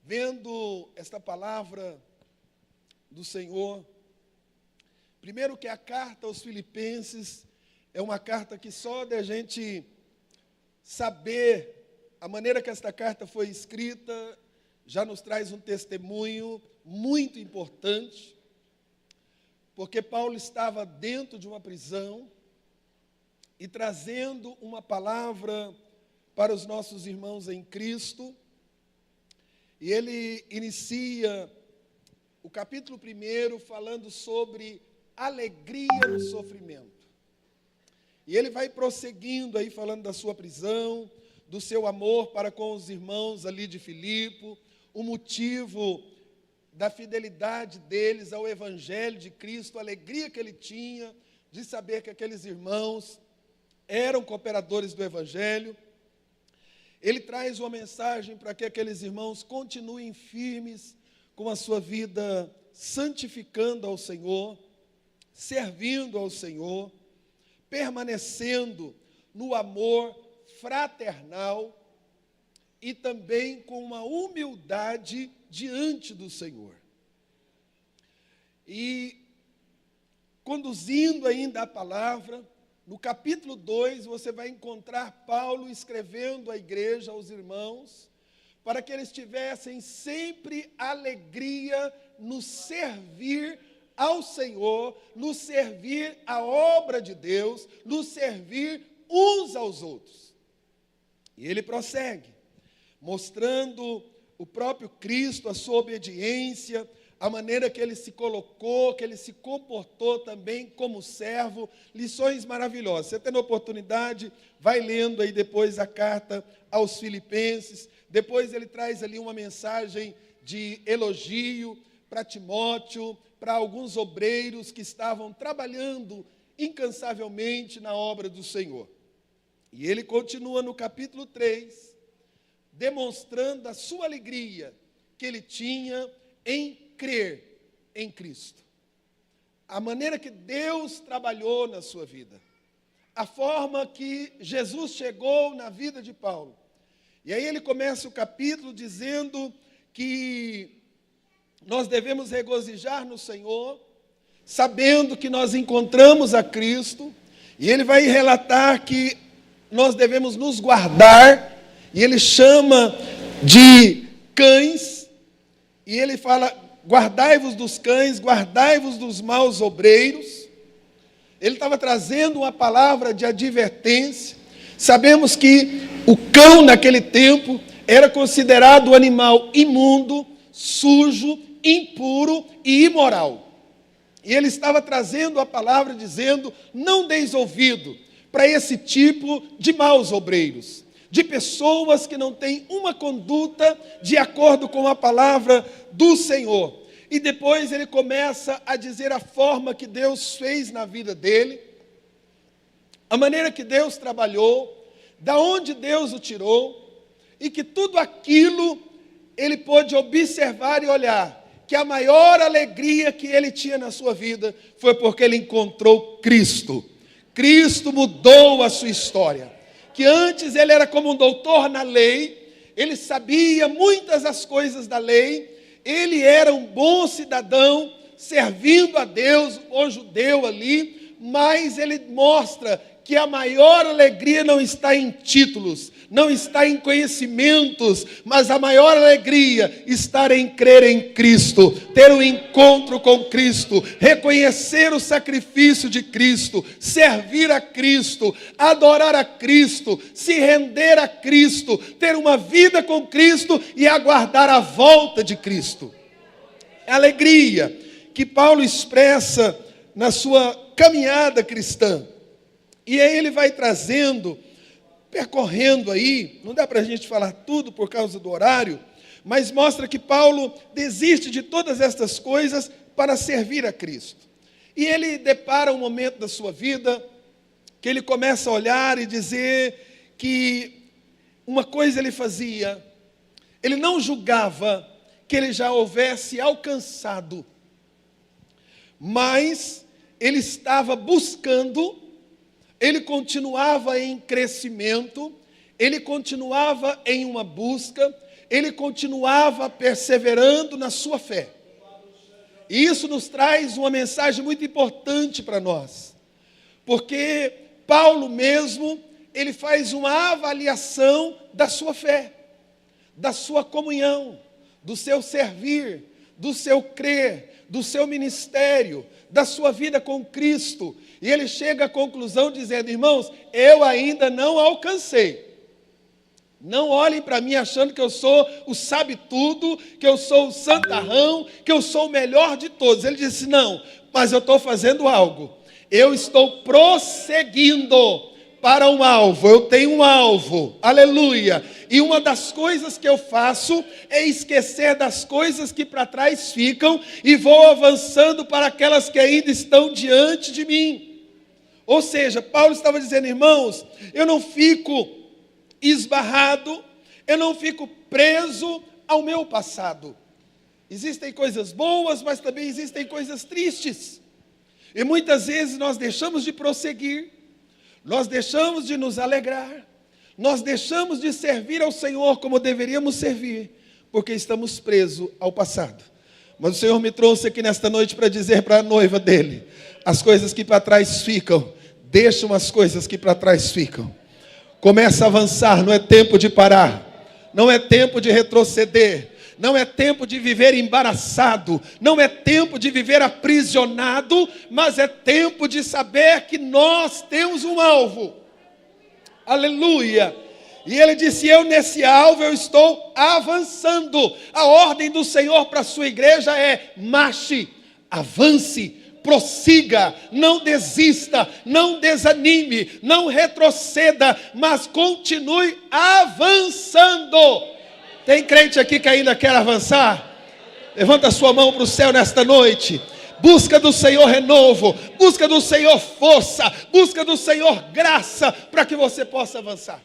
vendo esta palavra do Senhor, primeiro que a carta aos Filipenses é uma carta que só de a gente saber a maneira que esta carta foi escrita, já nos traz um testemunho muito importante, porque Paulo estava dentro de uma prisão e trazendo uma palavra para os nossos irmãos em Cristo, e ele inicia o capítulo 1 falando sobre alegria no sofrimento. E ele vai prosseguindo aí falando da sua prisão, do seu amor para com os irmãos ali de Filipe, o motivo da fidelidade deles ao Evangelho de Cristo, a alegria que ele tinha de saber que aqueles irmãos eram cooperadores do Evangelho. Ele traz uma mensagem para que aqueles irmãos continuem firmes com a sua vida, santificando ao Senhor, servindo ao Senhor, permanecendo no amor fraternal e também com uma humildade diante do Senhor. E conduzindo ainda a palavra, no capítulo 2, você vai encontrar Paulo escrevendo à igreja, aos irmãos, para que eles tivessem sempre alegria no servir ao Senhor, no servir à obra de Deus, no servir uns aos outros. E ele prossegue, mostrando o próprio Cristo, a sua obediência, a maneira que ele se colocou, que ele se comportou também como servo, lições maravilhosas. Você tendo oportunidade, vai lendo aí depois a carta aos Filipenses, depois ele traz ali uma mensagem de elogio para Timóteo, para alguns obreiros que estavam trabalhando incansavelmente na obra do Senhor. E ele continua no capítulo 3, demonstrando a sua alegria que ele tinha em crer em Cristo. A maneira que Deus trabalhou na sua vida. A forma que Jesus chegou na vida de Paulo. E aí ele começa o capítulo dizendo que nós devemos regozijar no Senhor, sabendo que nós encontramos a Cristo. E ele vai relatar que nós devemos nos guardar, e ele chama de cães, e ele fala: guardai-vos dos cães, guardai-vos dos maus obreiros. Ele estava trazendo uma palavra de advertência. Sabemos que o cão naquele tempo era considerado um animal imundo, sujo, impuro e imoral. E ele estava trazendo a palavra dizendo: não deis ouvido para esse tipo de maus obreiros, de pessoas que não têm uma conduta de acordo com a palavra do Senhor. E depois ele começa a dizer a forma que Deus fez na vida dele, a maneira que Deus trabalhou, da onde Deus o tirou, e que tudo aquilo ele pôde observar e olhar, que a maior alegria que ele tinha na sua vida foi porque ele encontrou Cristo. Cristo mudou a sua história. Que antes ele era como um doutor na lei, ele sabia muitas das coisas da lei, ele era um bom cidadão, servindo a Deus, o judeu ali, mas ele mostra que a maior alegria não está em títulos, não está em conhecimentos, mas a maior alegria está em crer em Cristo, ter um encontro com Cristo, reconhecer o sacrifício de Cristo, servir a Cristo, adorar a Cristo, se render a Cristo, ter uma vida com Cristo e aguardar a volta de Cristo. É a alegria que Paulo expressa na sua caminhada cristã. E aí ele vai trazendo, percorrendo aí, não dá para a gente falar tudo por causa do horário, mas mostra que Paulo desiste de todas estas coisas para servir a Cristo. E ele depara um momento da sua vida que ele começa a olhar e dizer que uma coisa ele fazia, ele não julgava que ele já houvesse alcançado, mas ele estava buscando. Ele continuava em crescimento, ele continuava em uma busca, ele continuava perseverando na sua fé. E isso nos traz uma mensagem muito importante para nós. Porque Paulo mesmo, ele faz uma avaliação da sua fé, da sua comunhão, do seu servir, do seu crer, do seu ministério, da sua vida com Cristo. E ele chega à conclusão dizendo: irmãos, eu ainda não alcancei. Não olhem para mim achando que eu sou o sabe-tudo, que eu sou o santarrão, que eu sou o melhor de todos. Ele disse: não, mas eu estou fazendo algo. Eu estou prosseguindo para um alvo. Eu tenho um alvo. Aleluia. E uma das coisas que eu faço é esquecer das coisas que para trás ficam e vou avançando para aquelas que ainda estão diante de mim. Ou seja, Paulo estava dizendo: irmãos, eu não fico esbarrado, eu não fico preso ao meu passado. Existem coisas boas, mas também existem coisas tristes. E muitas vezes nós deixamos de prosseguir, nós deixamos de nos alegrar, nós deixamos de servir ao Senhor como deveríamos servir, porque estamos presos ao passado. Mas o Senhor me trouxe aqui nesta noite para dizer para a noiva dele: as coisas que para trás ficam, deixam as coisas que para trás ficam. Começa a avançar, não é tempo de parar, não é tempo de retroceder, não é tempo de viver embaraçado, não é tempo de viver aprisionado, mas é tempo de saber que nós temos um alvo. Aleluia! E ele disse: eu nesse alvo eu estou avançando. A ordem do Senhor para a sua igreja é: marche, avance, prossiga, não desista, não desanime, não retroceda, mas continue avançando. Tem crente aqui que ainda quer avançar? Levanta a sua mão para o céu nesta noite. Busca do Senhor renovo, busca do Senhor força, busca do Senhor graça, para que você possa avançar.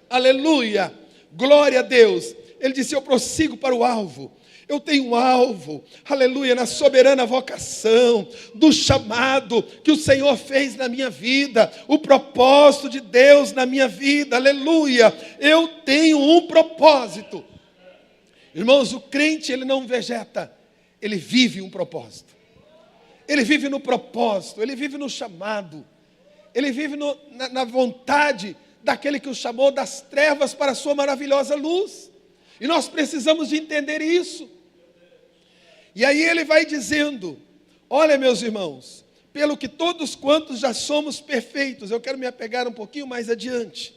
Aleluia, glória a Deus. Ele disse: eu prossigo para o alvo. Eu tenho um alvo, aleluia, na soberana vocação, do chamado que o Senhor fez na minha vida, o propósito de Deus na minha vida, aleluia. Eu tenho um propósito. Irmãos, o crente, ele não vegeta, ele vive um propósito. Ele vive no propósito, ele vive no chamado, ele vive na vontade daquele que o chamou das trevas para a sua maravilhosa luz. E nós precisamos de entender isso. E aí ele vai dizendo: olha, meus irmãos, pelo que todos quantos já somos perfeitos. Eu quero me apegar um pouquinho mais adiante.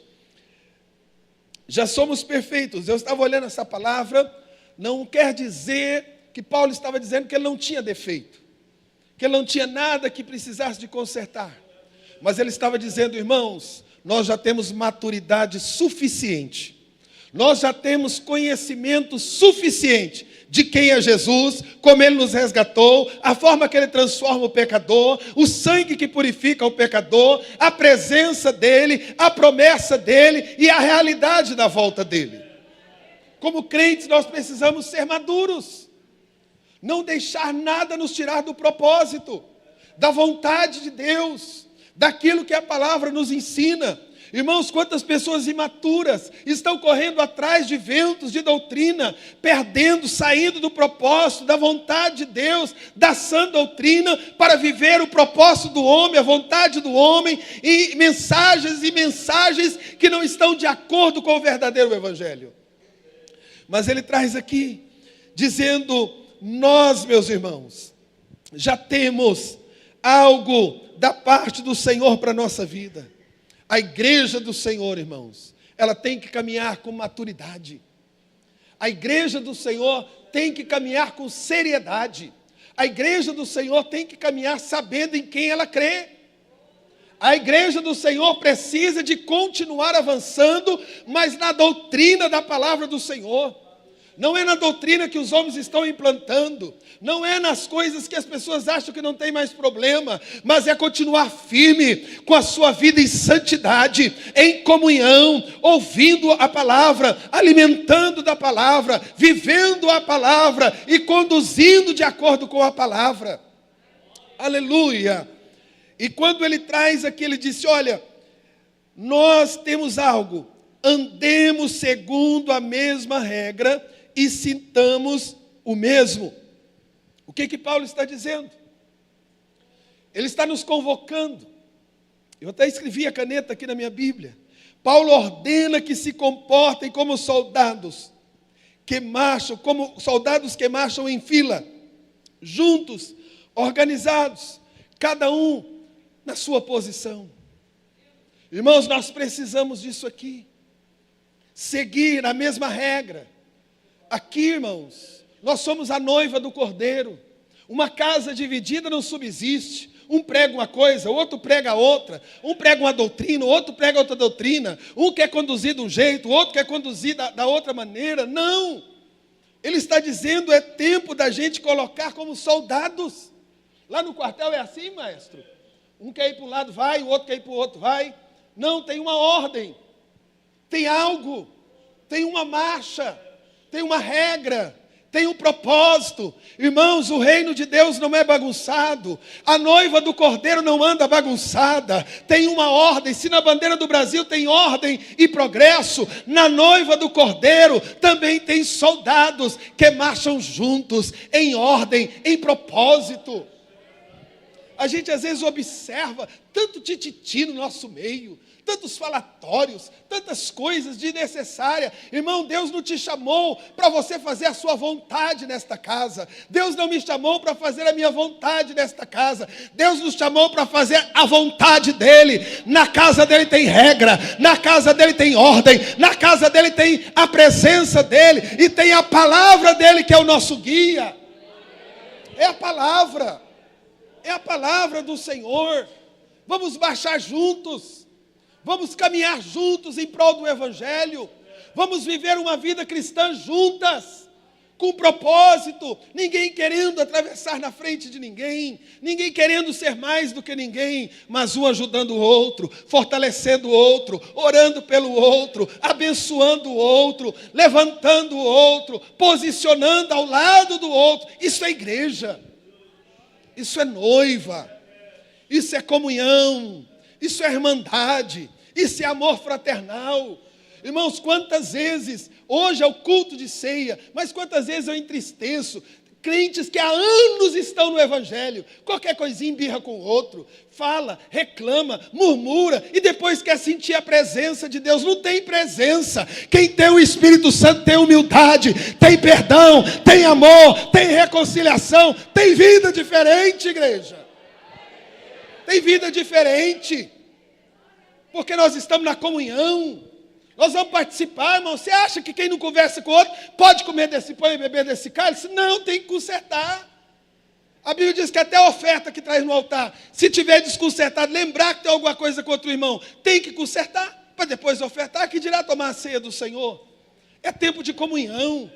Já somos perfeitos. Eu estava olhando essa palavra, não quer dizer que Paulo estava dizendo que ele não tinha defeito, que ele não tinha nada que precisasse de consertar. Mas ele estava dizendo: irmãos, nós já temos maturidade suficiente, nós já temos conhecimento suficiente de quem é Jesus, como Ele nos resgatou, a forma que Ele transforma o pecador, o sangue que purifica o pecador, a presença dEle, a promessa dEle e a realidade da volta dEle. Como crentes, nós precisamos ser maduros, não deixar nada nos tirar do propósito, da vontade de Deus, daquilo que a palavra nos ensina. Irmãos, quantas pessoas imaturas estão correndo atrás de ventos de doutrina, perdendo, saindo do propósito, da vontade de Deus, da sã doutrina, para viver o propósito do homem, a vontade do homem, e mensagens que não estão de acordo com o verdadeiro evangelho. Mas ele traz aqui, dizendo: nós, meus irmãos, já temos algo da parte do Senhor para a nossa vida. A igreja do Senhor, irmãos, ela tem que caminhar com maturidade. A igreja do Senhor tem que caminhar com seriedade. A igreja do Senhor tem que caminhar sabendo em quem ela crê. A igreja do Senhor precisa de continuar avançando, mas na doutrina da palavra do Senhor. Não é na doutrina que os homens estão implantando, não é nas coisas que as pessoas acham que não tem mais problema, mas é continuar firme com a sua vida em santidade, em comunhão, ouvindo a palavra, alimentando da palavra, vivendo a palavra e conduzindo de acordo com a palavra. Aleluia! E quando ele traz aqui, ele disse: olha, nós temos algo andemos segundo a mesma regra e sintamos o mesmo. O que Paulo está dizendo? Ele está nos convocando. Eu até escrevi a caneta aqui na minha Bíblia. Paulo ordena que se comportem como soldados que marcham em fila, juntos, organizados, cada um na sua posição. Irmãos, nós precisamos disso aqui. Seguir a mesma regra. Aqui, irmãos, nós somos a noiva do Cordeiro. Uma casa dividida não subsiste. Um prega uma coisa, o outro prega outra. Um prega uma doutrina, o outro prega outra doutrina. Um quer conduzir de um jeito, o outro quer conduzir da outra maneira. Não! Ele está dizendo, é tempo da gente colocar como soldados. Lá no quartel é assim, maestro? Um quer ir para um lado, vai, o outro quer ir para o outro, vai. Não, tem uma ordem. Tem algo. Tem uma marcha. Tem uma regra. Tem um propósito. Irmãos, o reino de Deus não é bagunçado. A noiva do Cordeiro não anda bagunçada. Tem uma ordem. Se na bandeira do Brasil tem ordem e progresso, na noiva do Cordeiro também tem soldados que marcham juntos, em ordem, em propósito. A gente às vezes observa tanto tititi no nosso meio, tantos falatórios, tantas coisas desnecessárias. Irmão, Deus não te chamou para você fazer a sua vontade nesta casa. Deus não me chamou para fazer a minha vontade nesta casa. Deus nos chamou para fazer a vontade dEle. Na casa dEle tem regra, na casa dEle tem ordem, na casa dEle tem a presença dEle e tem a palavra dEle que é o nosso guia. É a palavra do Senhor. Vamos marchar juntos. Vamos caminhar juntos em prol do Evangelho. Vamos viver uma vida cristã juntas, com propósito. Ninguém querendo atravessar na frente de ninguém. Ninguém querendo ser mais do que ninguém. Mas um ajudando o outro, fortalecendo o outro, orando pelo outro, abençoando o outro, levantando o outro, posicionando ao lado do outro. Isso é igreja. Isso é noiva. Isso é comunhão. Isso é irmandade, isso é amor fraternal. Irmãos, quantas vezes, hoje é o culto de ceia, mas quantas vezes eu entristeço crentes que há anos estão no Evangelho, qualquer coisinha birra com o outro, fala, reclama, murmura, e depois quer sentir a presença de Deus. Não tem presença. Quem tem o Espírito Santo tem humildade, tem perdão, tem amor, tem reconciliação, tem vida diferente, igreja. Tem vida diferente, porque nós estamos na comunhão, nós vamos participar, irmão. Você acha que quem não conversa com o outro pode comer desse pão e beber desse cálice? Não, tem que consertar. A Bíblia diz que até a oferta que traz no altar, se tiver desconcertado, lembrar que tem alguma coisa contra o irmão, tem que consertar, para depois ofertar, que dirá tomar a ceia do Senhor. É tempo de comunhão.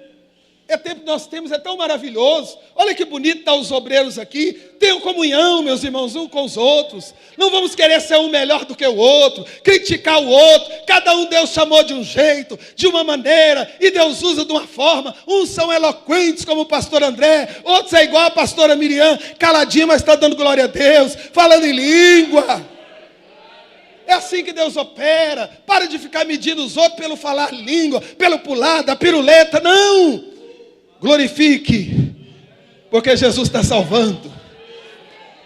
É tempo que nós temos, é tão maravilhoso. Olha que bonito estão os obreiros aqui. Tenham comunhão, meus irmãos, uns com os outros. Não vamos querer ser um melhor do que o outro, criticar o outro. Cada um Deus chamou de um jeito, de uma maneira, e Deus usa de uma forma. Uns são eloquentes, como o pastor André, outros é igual a pastora Miriam, caladinha, mas está dando glória a Deus, falando em língua. É assim que Deus opera. Para de ficar medindo os outros pelo falar língua, pelo pular da piruleta. Não! Glorifique, porque Jesus está salvando.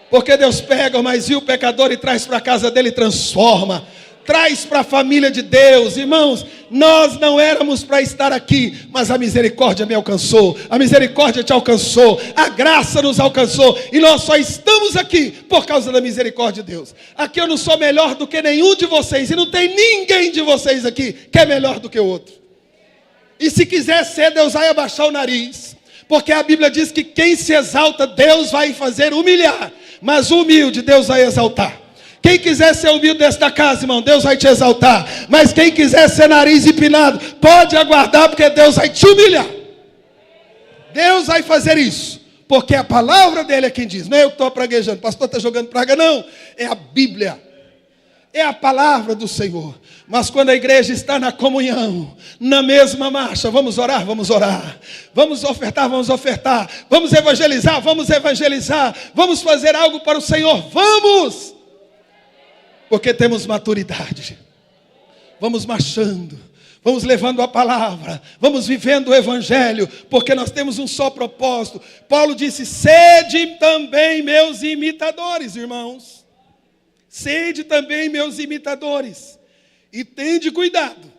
Porque Deus pega o mais vil pecador e traz para a casa dele e transforma. Traz para a família de Deus. Irmãos, nós não éramos para estar aqui, mas a misericórdia me alcançou. A misericórdia te alcançou. A graça nos alcançou. E nós só estamos aqui por causa da misericórdia de Deus. Aqui eu não sou melhor do que nenhum de vocês. E não tem ninguém de vocês aqui que é melhor do que o outro. E se quiser ser, Deus vai abaixar o nariz. Porque a Bíblia diz que quem se exalta, Deus vai fazer humilhar. Mas o humilde, Deus vai exaltar. Quem quiser ser humilde desta casa, irmão, Deus vai te exaltar. Mas quem quiser ser nariz empinado, pode aguardar, porque Deus vai te humilhar. Deus vai fazer isso. Porque a palavra dele é quem diz. Não é eu que estou praguejando, o pastor está jogando praga, não. É a Bíblia. É a palavra do Senhor. Mas quando a igreja está na comunhão, na mesma marcha, vamos orar, vamos orar. Vamos ofertar, vamos ofertar. Vamos evangelizar, vamos evangelizar. Vamos fazer algo para o Senhor, vamos. Porque temos maturidade. Vamos marchando, Vamos levando a palavra, vamos vivendo o evangelho, porque nós temos um só propósito. Paulo disse: sede também meus imitadores, irmãos. Sede também meus imitadores. E tende cuidado,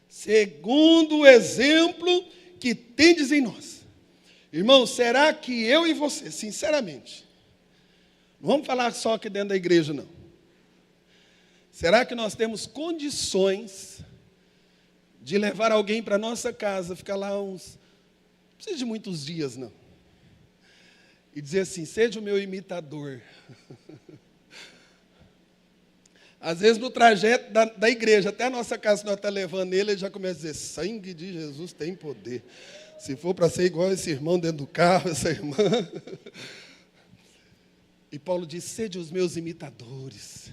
segundo o exemplo que tendes em nós. Irmãos, será que eu e você, sinceramente, não vamos falar só aqui dentro da igreja, não. Será que nós temos condições de levar alguém para a nossa casa, ficar lá não precisa de muitos dias, não, e dizer assim: seja o meu imitador? Às vezes no trajeto da igreja até a nossa casa, se nós estamos levando ele já começa a dizer: sangue de Jesus tem poder. Se for para ser igual esse irmão dentro do carro, essa irmã. E Paulo diz: sede os meus imitadores.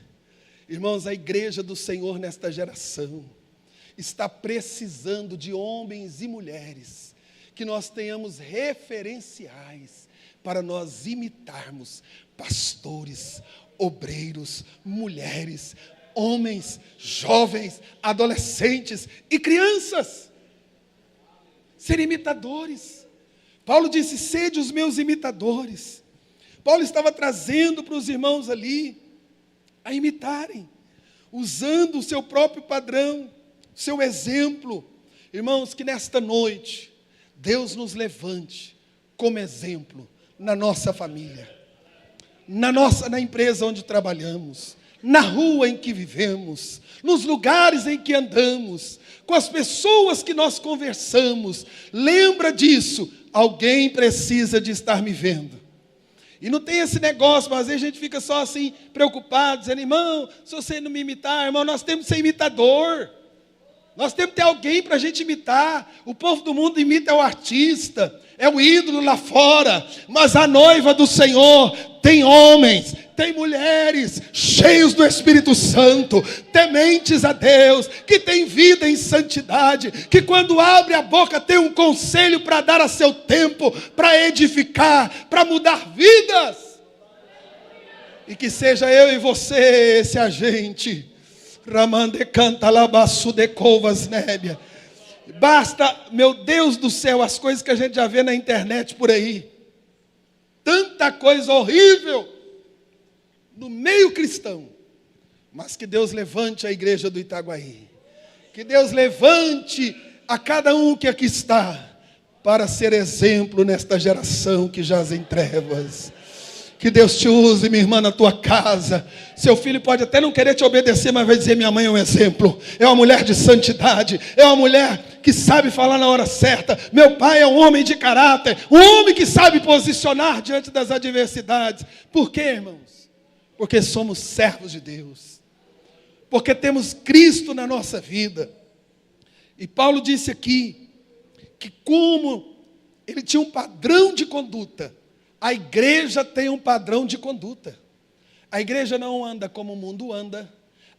Irmãos, a igreja do Senhor nesta geração está precisando de homens e mulheres, que nós tenhamos referenciais para nós imitarmos pastores, obreiros, mulheres, homens, jovens, adolescentes e crianças. Ser imitadores. Paulo disse: sede os meus imitadores. Paulo estava trazendo para os irmãos ali a imitarem, usando o seu próprio padrão, o seu exemplo. Irmãos, que nesta noite Deus nos levante como exemplo na nossa família, na empresa onde trabalhamos, na rua em que vivemos, nos lugares em que andamos, com as pessoas que nós conversamos. Lembra disso, alguém precisa de estar me vendo. E não tem esse negócio, mas às vezes a gente fica só assim, preocupado, dizendo: irmão, se você não me imitar, irmão, nós temos que ser imitador. Nós temos que ter alguém para a gente imitar. O povo do mundo imita o artista, é o ídolo lá fora. Mas a noiva do Senhor tem homens, tem mulheres cheios do Espírito Santo, tementes a Deus, que tem vida em santidade, que quando abre a boca tem um conselho para dar a seu tempo, para edificar, para mudar vidas. E que seja eu e você esse agente. Ramande canta labaçu de covas nébia. Basta, meu Deus do céu, as coisas que a gente já vê na internet por aí. Tanta coisa horrível no meio cristão. Mas que Deus levante a igreja do Itaguaí. Que Deus levante a cada um que aqui está, para ser exemplo nesta geração que jaz em trevas. Que Deus te use, minha irmã, na tua casa. Seu filho pode até não querer te obedecer, mas vai dizer: minha mãe é um exemplo. É uma mulher de santidade. É uma mulher que sabe falar na hora certa. Meu pai é um homem de caráter. Um homem que sabe posicionar diante das adversidades. Por quê, irmãos? Porque somos servos de Deus. Porque temos Cristo na nossa vida. E Paulo disse aqui que como ele tinha um padrão de conduta, a igreja tem um padrão de conduta. A igreja não anda como o mundo anda.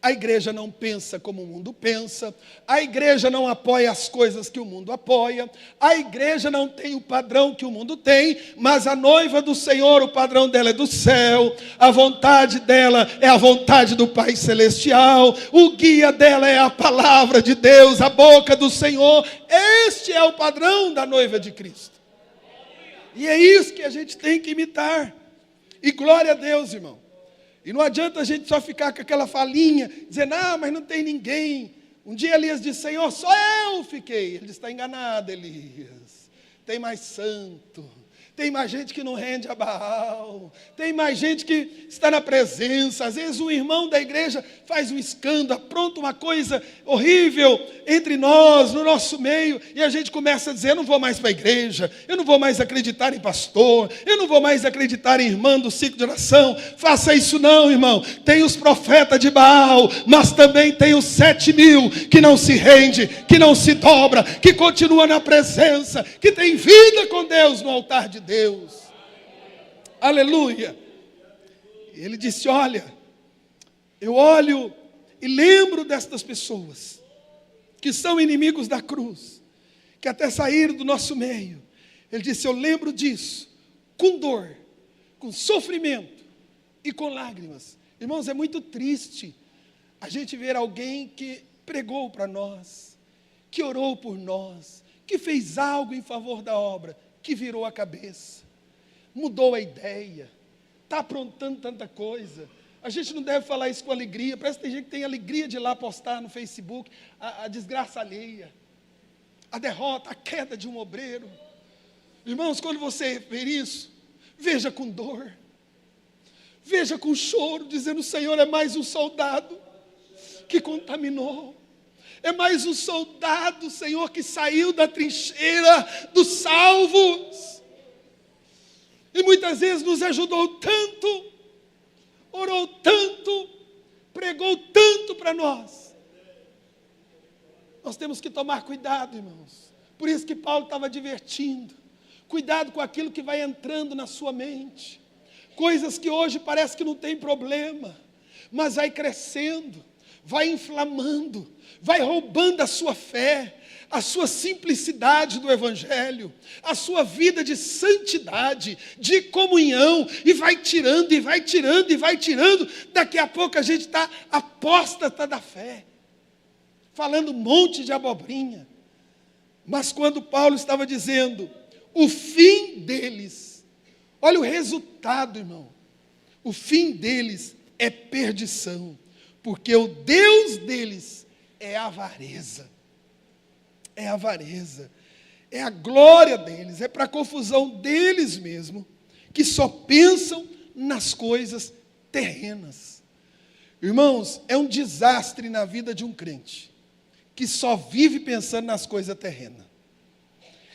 A igreja não pensa como o mundo pensa. A igreja não apoia as coisas que o mundo apoia. A igreja não tem o padrão que o mundo tem. Mas a noiva do Senhor, o padrão dela é do céu. A vontade dela é a vontade do Pai Celestial. O guia dela é a palavra de Deus, a boca do Senhor. Este é o padrão da noiva de Cristo. E é isso que a gente tem que imitar. E glória a Deus, irmão. E não adianta a gente só ficar com aquela falinha, dizendo: mas não tem ninguém. Um dia Elias disse: Senhor, só eu fiquei. Ele disse: está enganado, Elias. Tem mais santo. Tem mais gente que não rende a Baal. Tem mais gente que está na presença. Às vezes um irmão da igreja faz um escândalo, apronta uma coisa horrível entre nós, no nosso meio. E a gente começa a dizer: eu não vou mais para a igreja. Eu não vou mais acreditar em pastor. Eu não vou mais acreditar em irmã do ciclo de oração. Faça isso não, irmão. Tem os profetas de Baal, mas também tem os 7.000 que não se rende, que não se dobra, que continua na presença, que tem vida com Deus no altar de Deus. Aleluia. Ele disse: olha, eu olho e lembro destas pessoas que são inimigos da cruz, que até saíram do nosso meio. Ele disse: eu lembro disso com dor, com sofrimento e com lágrimas. Irmãos, é muito triste a gente ver alguém que pregou para nós, que orou por nós, que fez algo em favor da obra, que virou a cabeça, mudou a ideia, está aprontando tanta coisa. A gente não deve falar isso com alegria. Parece que tem gente que tem alegria de ir lá postar no Facebook a desgraça alheia, a derrota, a queda de um obreiro. Irmãos, quando você ver isso, veja com dor, veja com choro, dizendo: o Senhor é mais um soldado que contaminou, é mais um soldado, Senhor, que saiu da trincheira dos salvos, e muitas vezes nos ajudou tanto, orou tanto, pregou tanto para nós. Nós temos que tomar cuidado, irmãos. Por isso que Paulo estava advertindo: cuidado com aquilo que vai entrando na sua mente, coisas que hoje parece que não tem problema, mas vai crescendo, vai inflamando, vai roubando a sua fé, a sua simplicidade do Evangelho, a sua vida de santidade, de comunhão, e vai tirando, e vai tirando, e vai tirando. Daqui a pouco a gente está apóstata da fé, falando um monte de abobrinha. Mas quando Paulo estava dizendo o fim deles, olha o resultado, irmão, o fim deles é perdição, porque o Deus deles é a avareza, é a glória deles, é para a confusão deles mesmo, que só pensam nas coisas terrenas. Irmãos, é um desastre na vida de um crente, que só vive pensando nas coisas terrenas,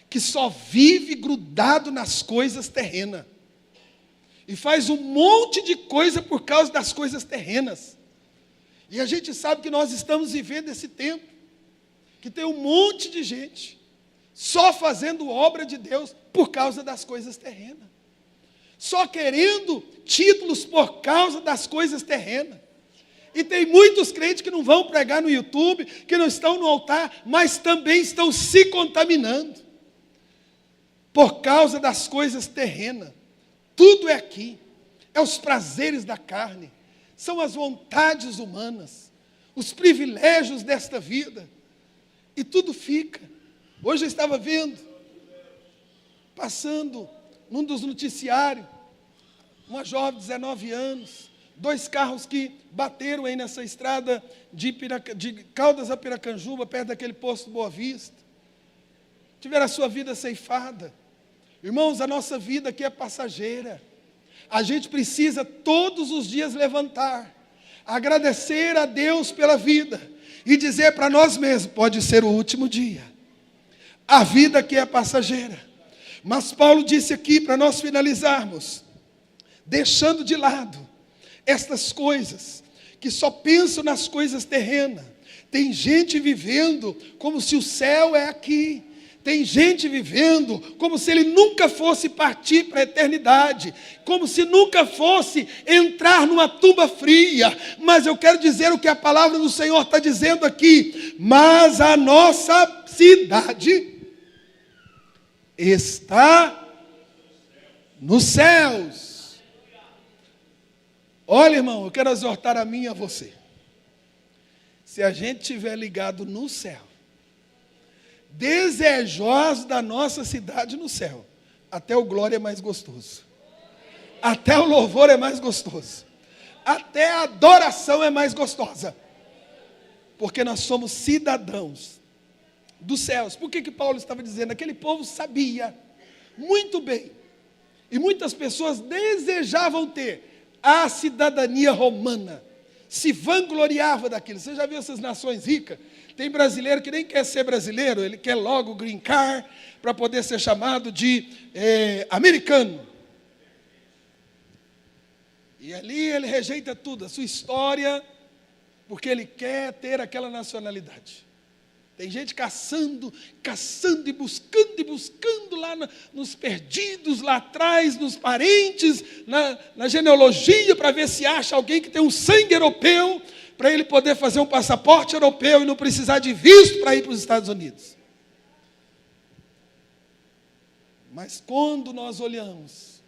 que só vive grudado nas coisas terrenas, e faz um monte de coisa por causa das coisas terrenas. E a gente sabe que nós estamos vivendo esse tempo, que tem um monte de gente só fazendo obra de Deus por causa das coisas terrenas, só querendo títulos por causa das coisas terrenas. E tem muitos crentes que não vão pregar no YouTube, que não estão no altar, mas também estão se contaminando por causa das coisas terrenas. Tudo é aqui, é os prazeres da carne, são as vontades humanas, os privilégios desta vida, e tudo fica. Hoje eu estava vendo, passando num dos noticiários, uma jovem de 19 anos, 2 carros que bateram aí nessa estrada de Caldas a Piracanjuba, perto daquele posto Boa Vista, tiveram a sua vida ceifada. Irmãos, a nossa vida aqui é passageira. A gente precisa todos os dias levantar, agradecer a Deus pela vida e dizer para nós mesmos: pode ser o último dia. A vida aqui é passageira. Mas Paulo disse aqui, para nós finalizarmos, deixando de lado estas coisas, que só pensam nas coisas terrenas. Tem gente vivendo como se o céu é aqui. Tem gente vivendo como se ele nunca fosse partir para a eternidade, como se nunca fosse entrar numa tumba fria. Mas eu quero dizer o que a palavra do Senhor está dizendo aqui: mas a nossa cidade está nos céus. Olha, irmão, eu quero exortar a mim e a você. Se a gente estiver ligado no céu, desejosos da nossa cidade no céu, até o glória é mais gostoso, até o louvor é mais gostoso, até a adoração é mais gostosa, porque nós somos cidadãos dos céus. Por que Paulo estava dizendo? Aquele povo sabia muito bem, e muitas pessoas desejavam ter a cidadania romana, se vangloriava daquilo. Você já viu essas nações ricas? Tem brasileiro que nem quer ser brasileiro, ele quer logo o green card para poder ser chamado de americano. E ali ele rejeita tudo, a sua história, porque ele quer ter aquela nacionalidade. Tem gente caçando e buscando lá nos perdidos, lá atrás, nos parentes, na genealogia, para ver se acha alguém que tem um sangue europeu, para ele poder fazer um passaporte europeu e não precisar de visto para ir para os Estados Unidos. Mas quando nós olhamos,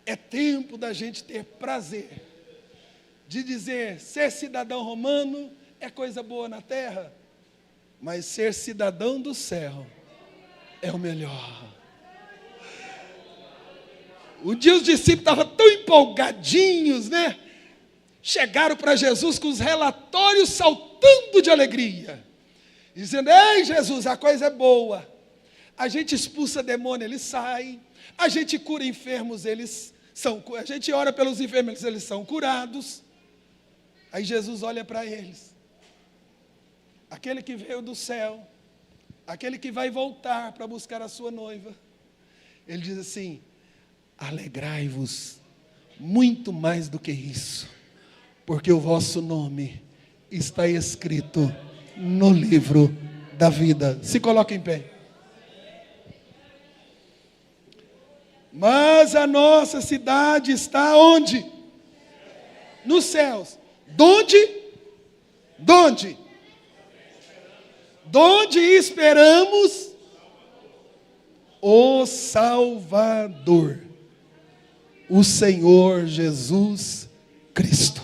é tempo da gente ter prazer de dizer: ser cidadão romano é coisa boa na terra. Mas ser cidadão do céu é o melhor. Um dia os discípulos estavam tão empolgadinhos, né? Chegaram para Jesus com os relatórios saltando de alegria, dizendo: ei Jesus, a coisa é boa. A gente expulsa demônio, eles saem. A gente cura enfermos, a gente ora pelos enfermos, eles são curados. Aí Jesus olha para eles. Aquele que veio do céu, aquele que vai voltar para buscar a sua noiva. Ele diz assim: alegrai-vos muito mais do que isso, porque o vosso nome está escrito no livro da vida. Se coloque em pé. Mas a nossa cidade está onde? Nos céus. Donde esperamos o Salvador, o Senhor Jesus Cristo.